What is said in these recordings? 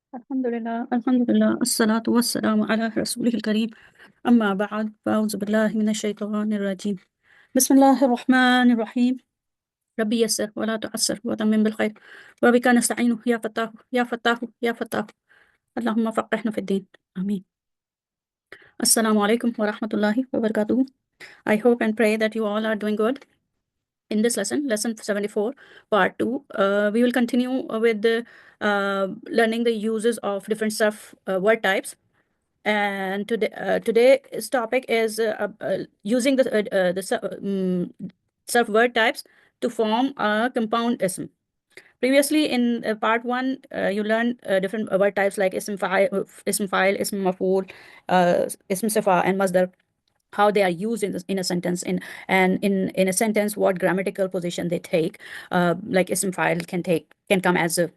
Alhamdulillah, Alhamdulillah, As-salatu was-salamu ala Rasulihil Kareem. Amma ba'd, fa'udhu billahi minash shaitanir rajim. Bismillahir Rahmanir Rahim. Rabbi yassir wa la tu'assir wa tammim bil khair. Wa bika nasta'inu ya Fattahu, ya Fattahu, ya Fattahu. Allahumma faqihna fid din. Ameen. Assalamu alaikum wa rahmatullahi wa barakatuh. I hope and pray that you all are doing good. In this lesson 74, part 2, we will continue with learning the uses of different Sarf word types. And today's topic is using the Sarf word types to form a compound ism. Previously in part 1, you learned different word types like ism fa'il, ism maf'ul, ism sifa, and masdar, how they are used in a sentence, in a sentence, what grammatical position they take. Like ism fa'il can come as a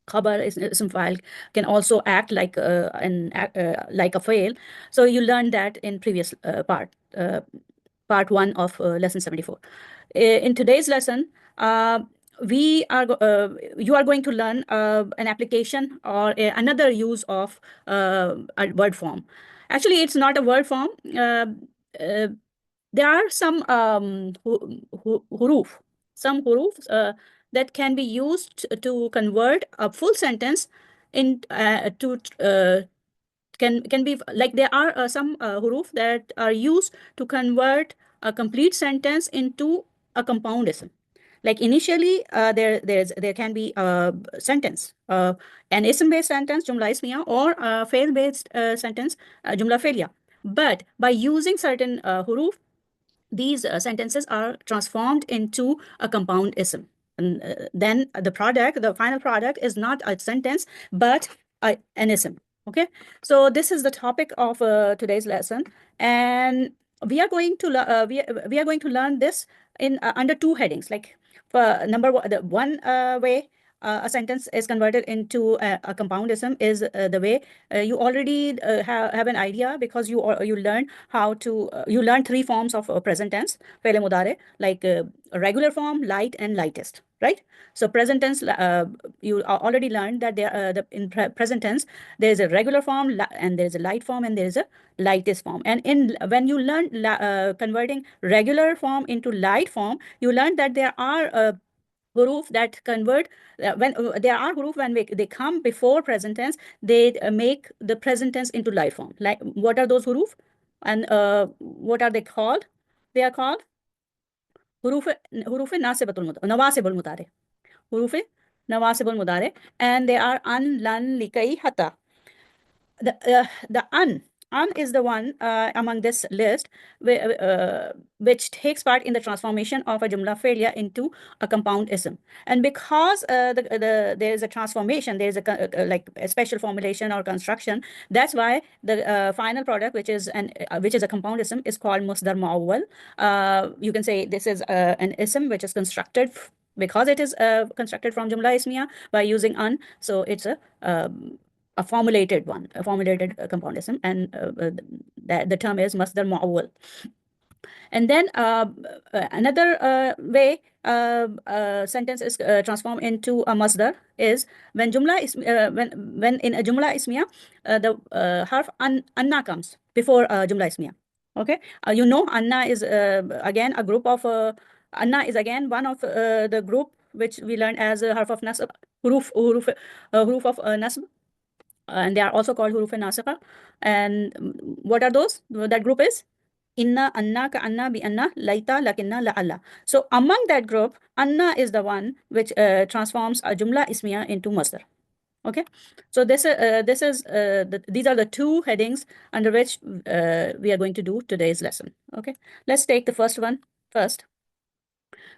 khabar. Ism fa'il can also act like like a fail. So you learned that in previous part 1 of lesson 74. In today's lesson, you are going to learn an application or another use of a word form. Actually, it's not a word form. There are some huruf, that can be used to convert a full sentence can be like, there are some huruf that are used to convert a complete sentence into a compound ism. Like initially, there can be a sentence, an ism-based sentence, jumla ismiya, or a fail-based sentence, jumla failya. But by using certain huruf, these sentences are transformed into a compound ism. And then the final product is not a sentence, but an ism. Okay, so this is the topic of today's lesson, and we are going to we are going to learn this in under two headings. Like, for number one, the one way a sentence is converted into a compound ism is the way you already have an idea, because you learn how to you learn three forms of present tense, fi'l mudare, like regular form, light, and lightest, right? So present tense, you already learned that in present tense there is a regular form, and there is a light form, and there is a lightest form. And when you learn converting regular form into light form, you learn that there are huruf that convert when there are huruf when they come before present tense, they make the present tense into light form. Like, what are those huruf, and what are they called? They are called huruf nawasibul mudare, huruf nawasibul mudare, and they are an, lan, likai, hata. The an is the one among this list which takes part in the transformation of a jumla failure into a compound ism. And because there is a transformation, there is like a special formulation or construction, that's why the final product, which is a compound ism, is called masdar muawwal. You can say this is an ism which is constructed because it is constructed from jumla ismiya by using an. So it's a formulated one, a formulated compoundism, and the term is masdar muawwal. And then another way sentence is transformed into a masdar is when when in a jumla ismiya the harf anna comes before jumla ismiya. Okay, you know, anna is again a group of anna is again one of the group which we learned as a harf of nasb, huruf of nasb, and they are also called huruf nasiqa. And what are those? That group is inna, anna, ka anna, bi anna, laita, lakinna, la'alla. So among that group, anna is the one which transforms a jumla ismiya into masdar. Okay, so these are the two headings under which we are going to do today's lesson. Okay, let's take the first one first,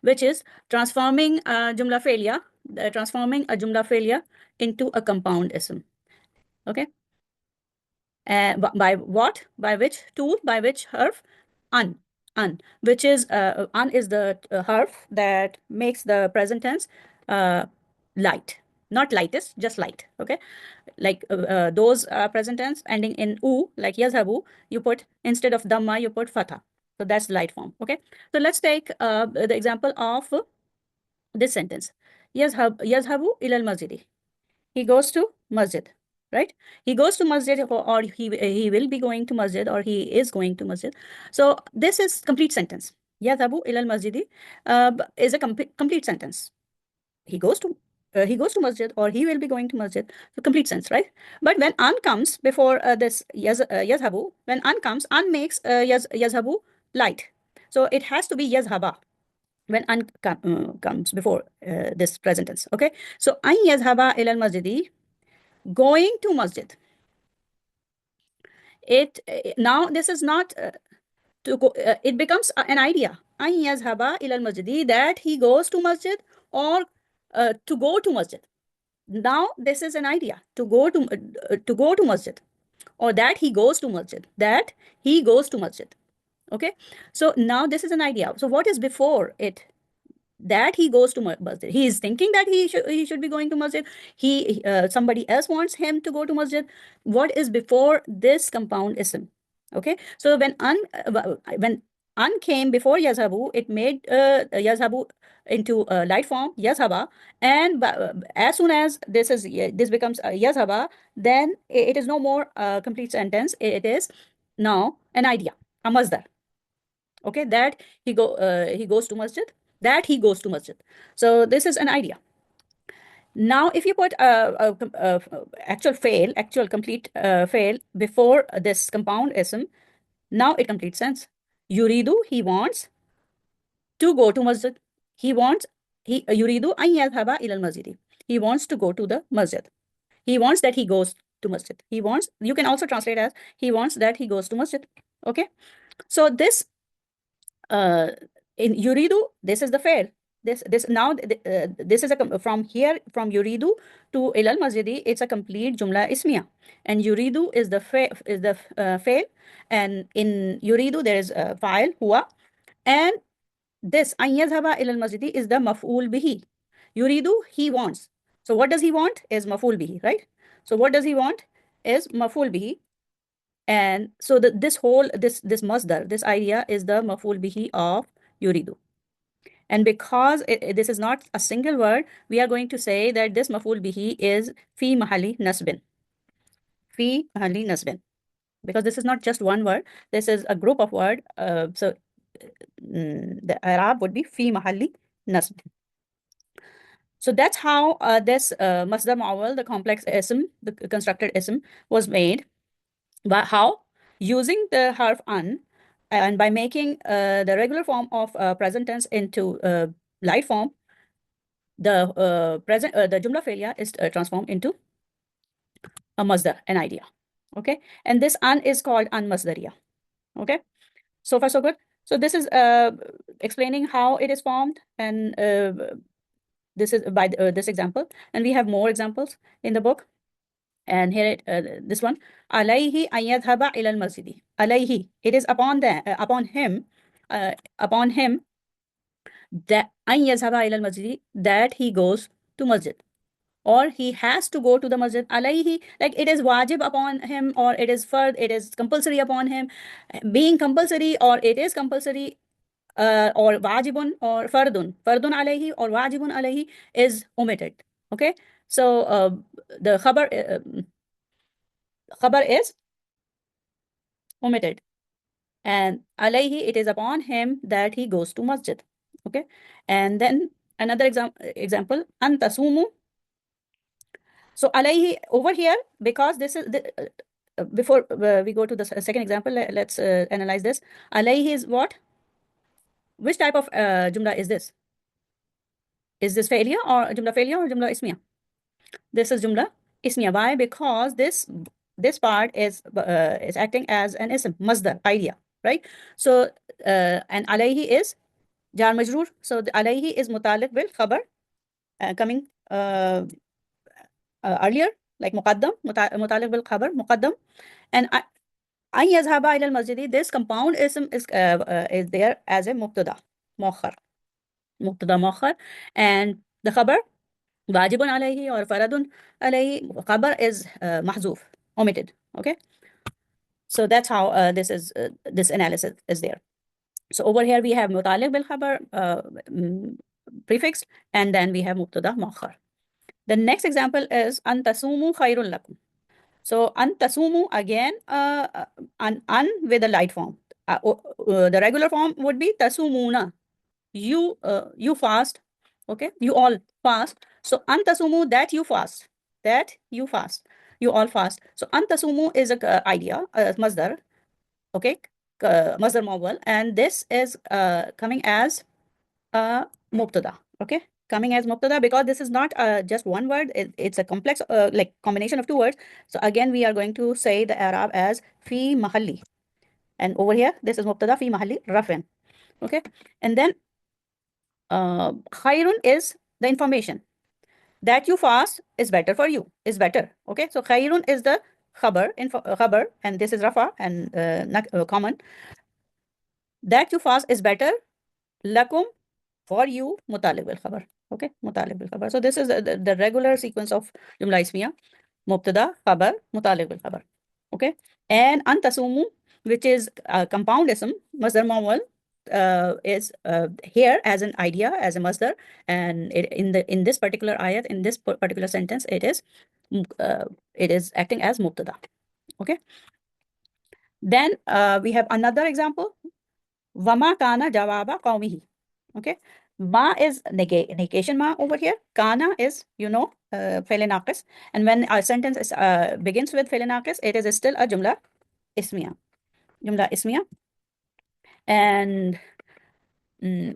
which is transforming a jumla failure into a compound ism. Okay, by what? By which tool? By which harf? An, which is an is the harf that makes the present tense light, not lightest, just light. Okay, like those present tense ending in u, like yazhabu, you put, instead of dhamma, you put fatha. So that's the light form. Okay, so let's take the example of this sentence. Yazhabu ilal masjidi. He goes to masjid. right? He goes to masjid, or he will be going to masjid, or he is going to masjid. So this is complete sentence. Yadhabu ila al-masjidi is a complete sentence. He goes to masjid, or he will be going to masjid. So complete sense, right? But when an comes before this yazhabu, when an comes, an makes yazhabu light. So it has to be yazhaba when an comes before this present tense. Okay, so an yazhaba ila al masjidi, going to masjid. It now this is not to go, it becomes an idea. An yazhaba ila al masjidi, that he goes to masjid, or to go to masjid. Now this is an idea, to go to masjid, or that he goes to masjid, that he goes to masjid. Okay, so now this is an idea. So what is before it? That he goes to masjid. He is thinking that he should be going to masjid. He somebody else wants him to go to masjid. What is before this compound ism? Okay, so when an came before yazhabu, it made yazhabu into light form yazhaba, and as soon as this becomes yazhaba, then it is no more complete sentence. It is now an idea, a masdar. Okay, that he goes to masjid, that he goes to masjid. So this is an idea. Now if you put actual complete fail before this compound ism, now it completes sense. Yuridu, he wants to go to masjid. Yuridu an yadhhaba ila al-masjid. He wants to go to the masjid. He wants that he goes to masjid. You can also translate as he wants that he goes to masjid. Okay, so this in yuridu, this is the fail. This now this is from from yuridu to ilal masjidi, it's a complete jumla ismiya, and yuridu is the fail, and in yuridu there is a fa'il huwa, and this an yadhhaba ilal masjidi is the maf'ul bihi. Yuridu, he wants. So what does he want is maf'ul bihi, right? So what does he want is maf'ul bihi. And so this masdar, this idea is the maf'ul bihi of yuridu. And because this is not a single word, we are going to say that this maf'ul bihi is fi mahalli nasbin. Fi mahalli nasbin. Because this is not just one word, this is a group of words. So the Arab would be fi mahalli nasbin. So that's how this masdar mu'awwal, the complex ism, the constructed ism, was made. But how? Using the harf an, and by making the regular form of present tense into light form, the jumla fi'liya is transformed into a masdar, an idea. Okay, and this an is called an masdariya. Okay, so far so good. So this is explaining how it is formed, and this is by this example, and we have more examples in the book. And here this one, alayhi an yadhhaba ila al-masjidi. Alayhi, it is upon him that an yadhhaba ila al-masjidi, that he goes to masjid, or he has to go to the masjid. Alayhi, like it is wajib upon him, or it is fard, it is compulsory upon him. Being compulsory, or it is compulsory, or wajibun, or fardun alayhi, or wajibun alayhi is omitted. Okay, so the khabar is omitted, and alayhi, it is upon him that he goes to masjid. Okay, and then another example, antasumu. So alayhi over here, because this is before we go to the second example, let's analyze this. Alayhi is what? Which type of jumla is this? Is this failure, or jumla ismiya? This is jumla ismiya. Why? Because this part is acting as an ism, masdar, idea, right? So and alayhi is jar majroor. So the alayhi is mutaliq bil khabar, coming earlier, like muqaddam, mutaliq bil khabar, muqaddam, and an yazhaba ila al masjidi, this compound ism is there as a mubtada muakhar, and the khabar wajibun alayhi or faradun alayhi, khabar is mahzuf, omitted. Okay, so that's how this analysis is there. So over here we have mutaliq bil khabar prefix, and then we have mubtada muakhar. The next example is an tasumu khairun lakum. So antasumu again, an with a light form. The regular form would be tasumuna. You fast. Okay, you all fast. So antasumu, that you fast. That you fast. You all fast. So antasumu is a idea, masdar. Okay, masdar mawwal, and this is coming as mubtada. Okay, coming as mubtada because this is not just one word. It's a complex like combination of two words. So again we are going to say the Arab as fi mahalli, and over here this is mubtada fi mahalli rafin. Okay, and then khairun is the information that you fast is better for you, is better. Okay, so khairun is the khabar, and this is rafa and common. That you fast is better lakum, for you, mutalib al khabar. Okay, mutalib al khabar. So this is the regular sequence of jumla ismiya: mubtada, khabar, mutalib al khabar. Okay, and antasumu, which is compound ism, masdar mawwal, is here as an idea, as a masdar, and in this particular ayat, in this particular sentence, it is acting as mubtada. Okay, then we have another example. Wama kana jawaba qawmihi. Okay, ma is negation ma over here. Kana is, fi'l naqis, and when a sentence begins with fi'l naqis, it is still a jumla ismiya. Jumla ismiya. And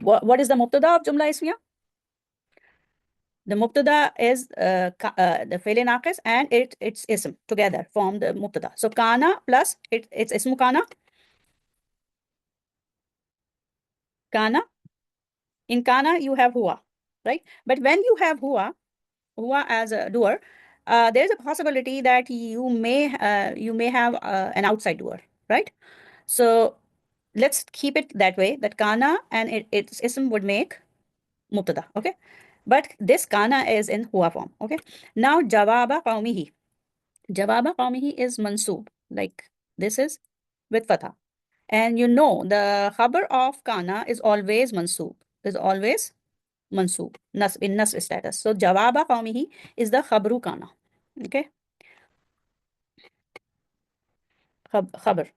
what is the mubtada of jumla ismiya? The mubtada is the fi'l naqis and its ism together form the mubtada. So kana plus it's ismu kana. Kana. In kana you have huwa, right? But when you have huwa as a doer, there's a possibility that you may have an outside doer, right? So let's keep it that way, that kana and its ism would make mubtada. Okay, but this kana is in huwa form. Okay, now jawaba qawmihi. Jawaba qawmihi is mansub, like this is with fatha, and the khabar of kana is always mansub, is always mansub, in nasb status. So jawaba qawmihi is the khabru kana. Okay, khabar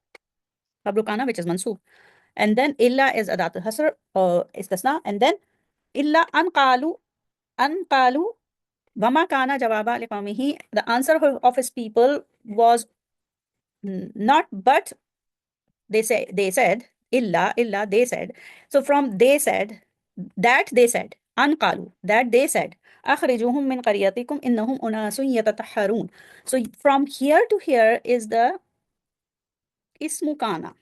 kana, which is mansub, and then illa is adat al-hasr or istisna, and then illa an qalu wama kana jawaba liqawmihi. The answer of his people was not, but they said illa they said. So from they said, an qalu, that they said akhrijuhum min qaryatikum innahum unasun yatatahharun. So from here to here is the ismu kana.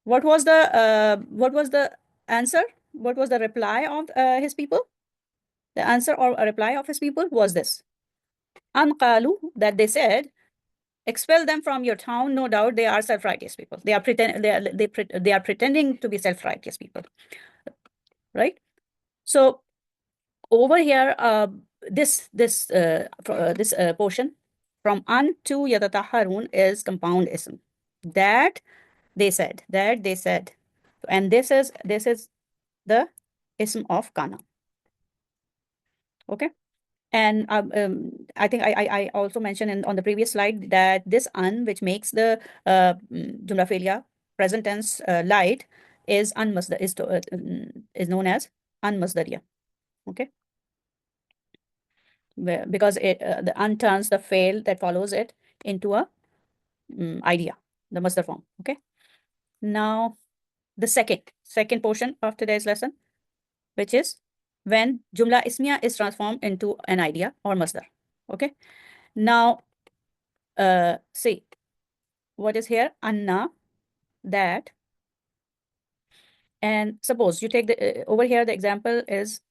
What was the answer? What was the reply of his people? The answer or a reply of his people was this: an qalu, that they said, expel them from your town. No doubt they are self-righteous people. They are pretending to be self-righteous people, right? So over here, this portion from an to yatatahharun is compound ism. That they said, and this is the ism of kana. Okay, and I think I also mentioned on the previous slide that this an, which makes the jumla fi'liya present tense light, is is known as unmasdariya. Okay, because the an turns the fail that follows it into a idea, the masdar form. Okay, now the second portion of today's lesson, which is when jumla ismiya is transformed into an idea or masdar. Okay, now see what is here: anna, that, and suppose you take the over here, the example is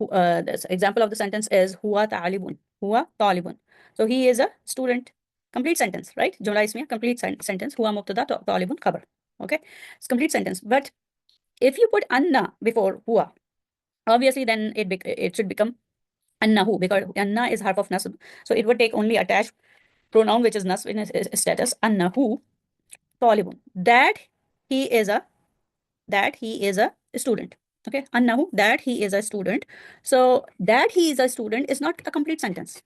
the example of the sentence is huwa ta'alibun, huwa talibun. So he is a student. Complete sentence, right? Jumla ismiya, complete sentence. Huwa mubtada, talibun khabar. Okay, it's complete sentence. But if you put anna before huwa, obviously then it should become annahu, because anna is harf of nasb. So it would take only attached pronoun, which is nasb in its status, annahu talibun, that he is a student. Okay, annahu, that he is a student. So that he is a student is not a complete sentence.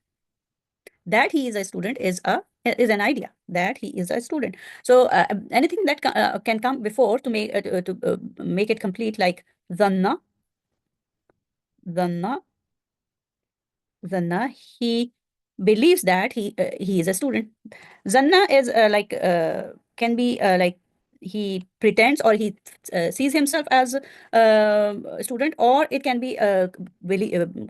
That he is a student is an idea that he is a student. So anything that can come before to make it complete, like dhanna, dhanna, dhanna, he believes that he is a student. Zanna is can be like he pretends, or he sees himself as a student, or it can be a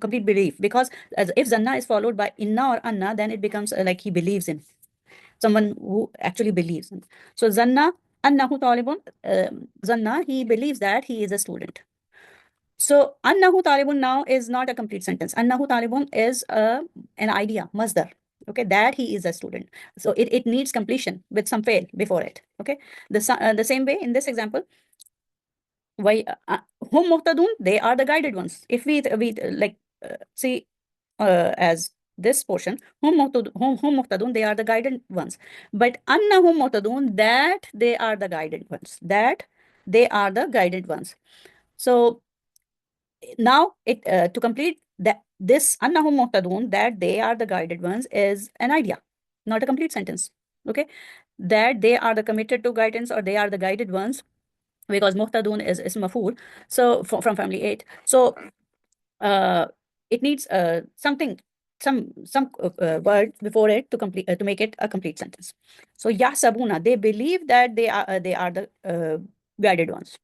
complete belief, because if zanna is followed by inna or anna, then it becomes like he believes in someone who actually believes in. So zanna annahu talibun, zanna, he believes that he is a student. So annahu talibun now is not a complete sentence. Annahu talibun is an idea, masdar. Okay, that he is a student. So it needs completion with some fail before it. Okay, the same way in this example, why hum muhtadun, they are the guided ones. If we see as this portion, hum muhtadun, they are the guided ones. But annahum muhtadun, that they are the guided ones. That they are the guided ones. So now it to complete that, this annahum muhtadun, that they are the guided ones, is an idea, not a complete sentence. Okay, that they are the committed to guidance, or they are the guided ones, because muhtadun is ism maf'ul, so from family 8. So uh, it needs something, some word before it to complete to make it a complete sentence. So yahsabuna, they believe that they are the guided ones.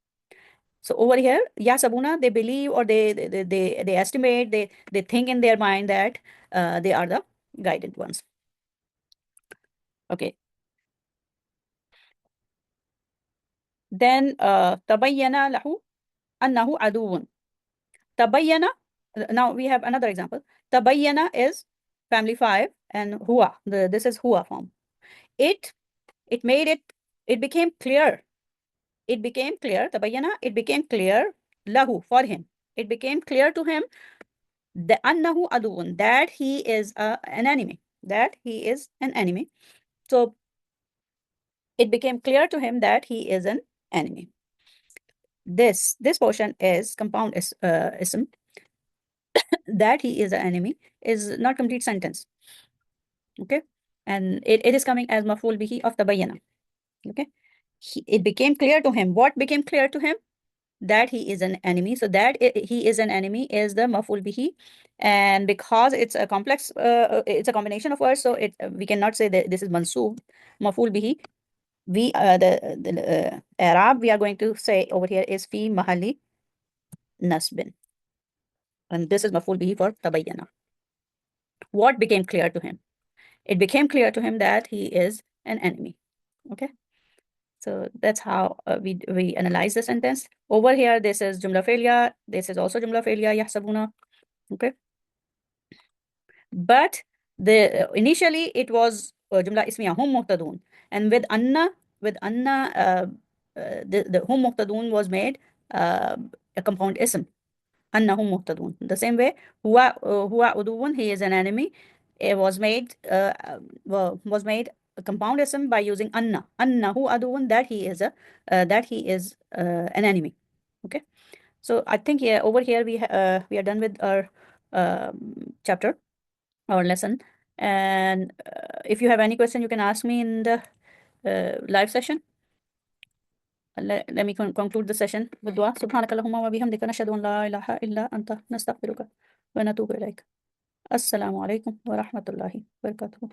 So over here, yahsabuna, they believe, or they estimate, they think in their mind that they are the guided ones. Okay. Then tabayyana lahu annahu aduun. Tabayyana. Now we have another example. Tabayyana is family 5, and huwa. This is huwa form. It made it. It became clear. It became clear. Tabayyana. It became clear lahu, for him. It became clear to him, the annahu aduun, that he is an enemy. That he is an enemy. So it became clear to him that he is an enemy. This portion is compound ism. That he is an enemy is not complete sentence. Okay, and it is coming as maf'ul bihi of tabayyana. Okay, it became clear to him. What became clear to him? That he is an enemy. So that he is an enemy is the maf'ul bihi, and because it's a complex, it's a combination of words, so we cannot say that this is mansoob. Maf'ul bihi, we the Arab we are going to say over here is fi mahalli nasbin, and this is maf'ul bihi for tabayyana. What became clear to him? It became clear to him that he is an enemy. Okay, so that's how we analyze the sentence. Over here, this is jumla failure. This is also jumla failure. Yahsabuna. Okay, but the initially it was jumla ismiya hum muhtadun, and with anna the hum muhtadun was made a compound ism. Annahum muhtadun. The same way, huwa uduwun, he is an enemy. It was made a compound ism by using anna. Annahu aduwun, that he is an enemy. Okay. So I think, yeah, over here we are done with our chapter, our lesson. And if you have any question, you can ask me in the live session. Let me conclude the session with dua. Subhanakallahumma wa bihamdika, nashhadu an la ilaha illa anta, nastaghfiruka wa natubu ilaik. Assalamu alaikum wa rahmatullahi wa barakatuh.